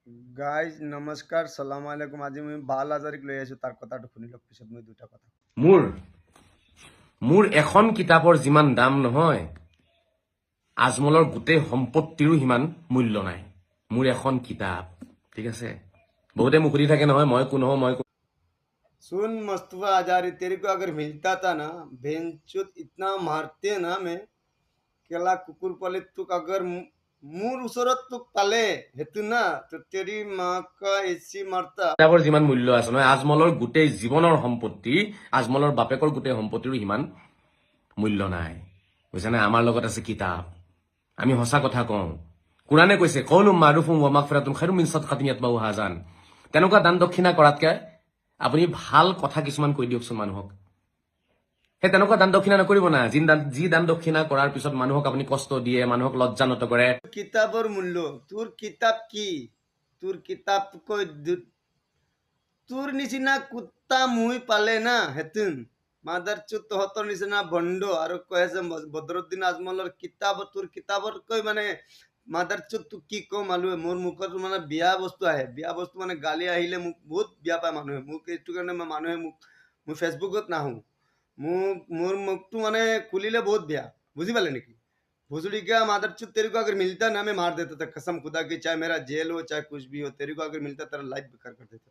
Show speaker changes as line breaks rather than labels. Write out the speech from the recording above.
Guys নমস্কাৰ সালাম আলাইকুম। আজি মই বাল আজাৰীক লৈ আহিছোঁ, তাৰ কথাটো শুনি লওক, পিছত মই দুটা কথা।
মোৰ এখন কিতাপৰ যিমান দাম নহয়, আজমলৰ গোটেই সম্পত্তিৰো সিমান মূল্য নাই। মোৰ এখন কিতাপ, ঠিক আছে। বহুতে মোক সুধি থাকে নহয়, মই কোন হওঁ, মই
सुन मुस्तफा आजारी, तेरे को अगर मिलता था ना, भेंचुत इतना मारते ना मैं, केला कुकुर पाले तुक अगर मुर उसरत तुक पाले हेतु ना तो तेरी माँ का ऐसी मारता।
কিতাপৰ যিমান মূল্য আছে নহয়, আজমলৰ গোটেই জীৱনৰ সম্পত্তি, আজমলৰ বাপেকৰ গোটেই সম্পত্তিৰো সিমান মূল্য নাই, বুজিছানে। আমাৰ লগত আছে কিতাপ, আমি সঁচা কথা কওঁ। কোৰাণে কৈছে কওলুম মাৰুফুম ওয়া মাগফিৰাতুন খায়ৰুম মিন সাদকাতিন ইয়াতবাউহা হাজান। তেনেকুৱা দান দক্ষিণা কৰাতকে আপুনি ভাল কথা কিছুমান কৈ দিয়কচোন মানুহক। সেই তেনেকুৱা দান দক্ষিণা নকৰিব না, যি দান দক্ষিণা কৰাৰ পিছত মানুহক আপুনি কষ্ট দিয়ে, মানুহক লজ্জানত কৰে।
কিতাপৰ মূল্য, তোৰ কিতাপ কি? তোৰ কিতাপ কৈ তোৰ নিচিনা কুত্তা মুই পালে না হেতুন মাদাৰ চুত তহঁতৰ নিচিনা বন্ধ আৰু কৈ আছে বদৰুদ্দিন আজমলৰ কিতাপ, তোৰ কিতাপৰ কৈ মানে মাদাৰ চুত তোক কি কম মানুহে, মোৰ মুখত মানে বিয়া বস্তু আহে, বিয়া বস্তু মানে গালি আহিলে মোক বহুত বিয়া পায় মানুহে, মোক এইটো কাৰণে মানুহে মই ফেচবুকত নাহোঁ, মোৰ মুখটো মানে খুলিলে বহুত বেয়া, বুজি পালে নেকি? भोसड़ी क्या मादर चुत, तेरे को अगर मिलता ना मैं मार देता था, कसम खुदा की, चाहे मेरा जेल हो चाहे कुछ भी हो, तेरे को अगर मिलता तेरा लाइफ बेकार कर देता।